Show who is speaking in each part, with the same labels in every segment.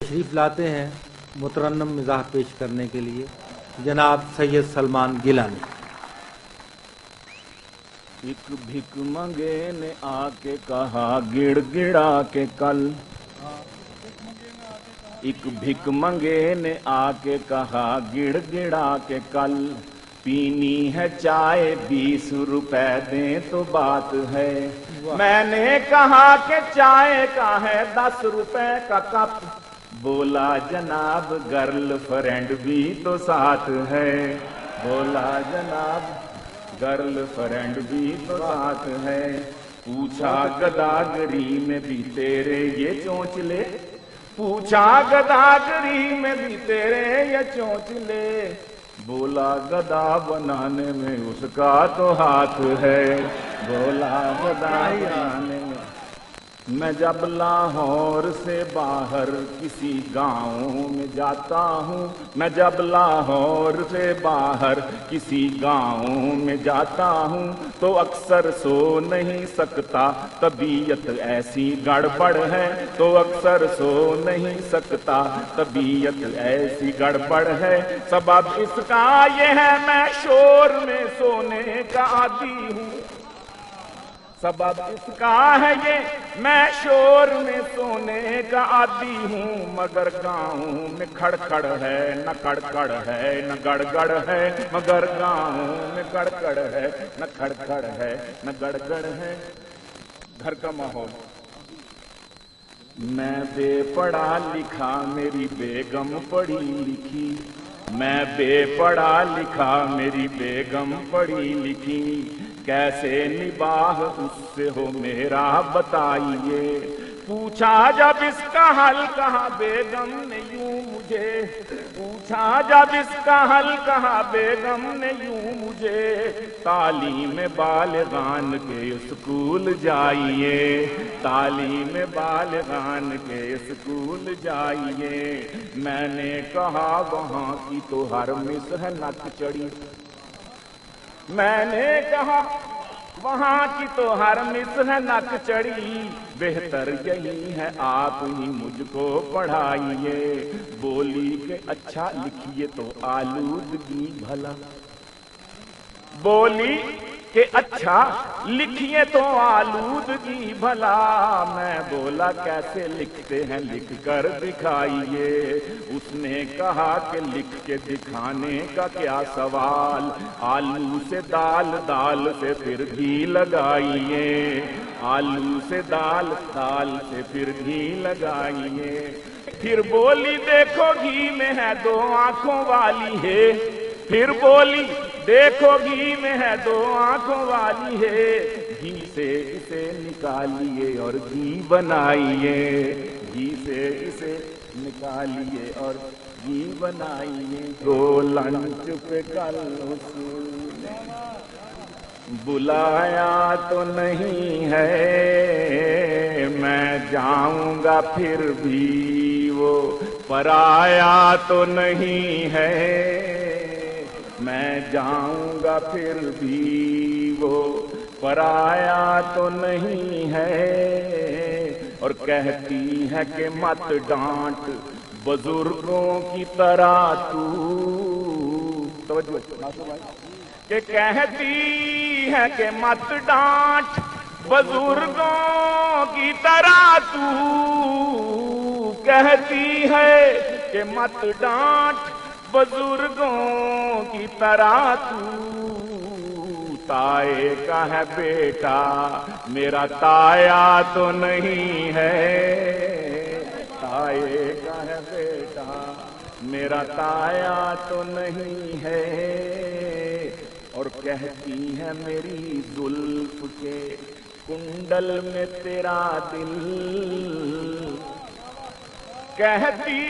Speaker 1: तशरीफ लाते हैं मुतरन्नम मिजाह पेश करने के लिए जनाब सैयद सलमान गिलानी।
Speaker 2: एक भिख मंगे ने आके कहा गिड़गिड़ा के कल, एक भिख मंगे ने आके कहा गिड़गिड़ा के कल, पीनी है चाय 20 रुपए दें तो बात है। मैंने कहा कि चाय का है 10 रुपए का कप, बोला जनाब गर्ल फ्रेंड भी तो साथ है, बोला जनाब गर्ल फ्रेंड भी तो साथ है। पूछा गदागरी में भी तेरे ये चोंचले, पूछा गदागरी में भी तेरे ये चोंचले, बोला गदा बनाने में उसका तो हाथ है, बोला गदा बनाने में। मैं जब लाहौर से बाहर किसी गाँव में जाता हूँ, मैं जब लाहौर से बाहर किसी गाँव में जाता हूँ, तो अक्सर सो नहीं सकता, तबीयत ऐसी गड़बड़ है, तो अक्सर सो नहीं सकता, तबीयत ऐसी गड़बड़ है। सबब इसका ये है मैं शोर में सोने का आदी हूँ, सबब इसका है ये मैं शोर में सोने का आदी हूँ। मगर गाँव में खड़खड़ है न कड़कड़ है न गड़गड़ है, मगर गाँव में कड़कड़ है न खड़खड़ है न गड़गड़ है। घर का माहौल। मैं बेपढ़ा लिखा मेरी बेगम पढ़ी लिखी, मैं बेपढ़ा लिखा मेरी बेगम पढ़ी लिखी, कैसे निबाह उससे हो मेरा बताइए। पूछा जब इसका हल कहा बेगम ने यूं मुझे, पूछा जब इसका हल कहा बेगम ने यूं मुझे, तालीम बालिगान के स्कूल जाइए, तालीम बालिगान के स्कूल जाइए। मैंने कहा वहाँ की तो हर मिस है नक चढ़ी, मैंने कहा वहाँ की तो हर मिस है नक चढ़ी, बेहतर यही है आप ही मुझको पढ़ाइए। बोली के अच्छा लिखिए तो आलूदगी भला, बोली कि अच्छा लिखिए तो आलूदगी भला। मैं बोला कैसे लिखते हैं लिख कर दिखाइए, उसने कहा कि लिख के दिखाने का क्या सवाल, आलू से दाल, दाल से फिर घी लगाइए, आलू से दाल, दाल से फिर घी लगाइए। फिर बोली देखो घी में है 2 आंखों वाली है, फिर बोली देखो घी में है 2 आंखों वाली है, घी से इसे निकालिए और घी बनाइए, घी से इसे निकालिए और घी बनाइए। तो लंच पे कल उसने बुलाया तो नहीं है, मैं जाऊंगा फिर भी वो पराया तो नहीं है, मैं जाऊंगा फिर भी वो पराया तो नहीं है। और कहती है कि मत डांट बुजुर्गों की तरह तू, कि कहती है कि मत डांट बुजुर्गों की तरह तू, कहती है कि मत डांट बुजुर्गों की तरह तू। ताए का है बेटा मेरा ताया तो नहीं है, ताए का है बेटा मेरा ताया तो नहीं है। और कहती है मेरी जुल्फ के कुंडल में तेरा दिल, कहती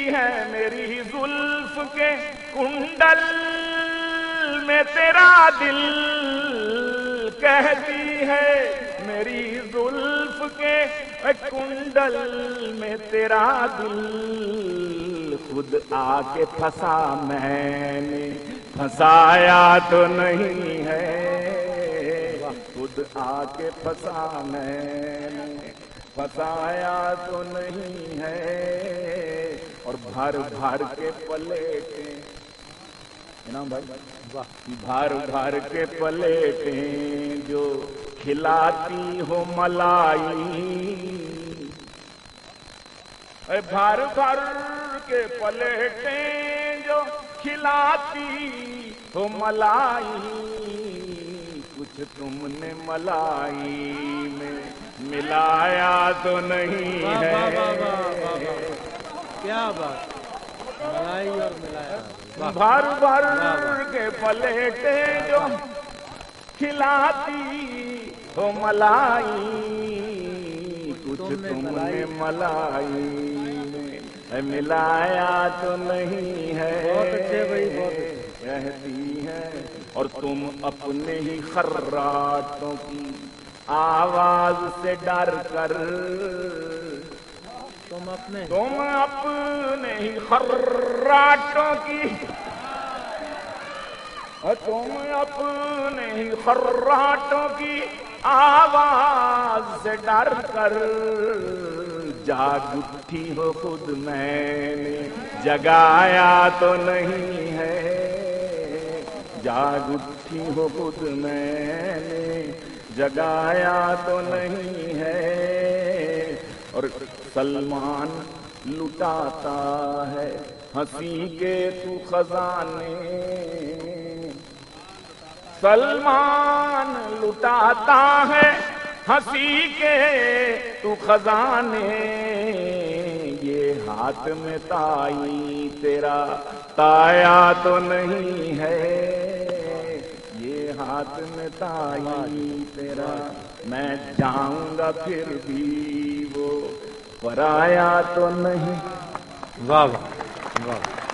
Speaker 2: है मेरी जुल्फ के कुंडल में तेरा दिल, कहती है मेरी जुल्फ के कुंडल में तेरा दिल। खुद आके फंसा मैंने फंसाया तो नहीं है, खुद आके फंसा मैंने फसाया तो नहीं है। और भर भर के पलेटें, इनाम भाई, भर भर के पलेटें जो खिलाती हो मलाई, भर भर के पलेटें जो खिलाती हो मलाई, कुछ तुमने मलाई में मिलाया तो नहीं है।
Speaker 1: क्या बात, मलाई और मिलाया।
Speaker 2: भर भर के पलेटें जो खिलाती हो मलाई, कुछ तुमने मलाई में मिलाया तो नहीं है।
Speaker 1: बहुत अच्छे भाई, बहुत अच्छे।
Speaker 2: कहती है और तुम अपने ही खर्राटों की आवाज से डर कर, तुम अपने ही खर्राटों की, तुम अपने ही खर्राटों की आवाज से डर कर जाग उठी हो खुद मैंने जगाया तो नहीं है। जाग उठी हो खुद मैंने जगाया तो नहीं है। और सलमान लुटाता है हंसी के तू खजाने, सलमान लुटाता है हंसी के तू खजाने, ये हाथ में ताई तेरा ताया तो नहीं है। ये हाथ में ताई तेरा मैं जाऊंगा फिर भी वो पराया तो नहीं।
Speaker 1: वाह वाह वाह।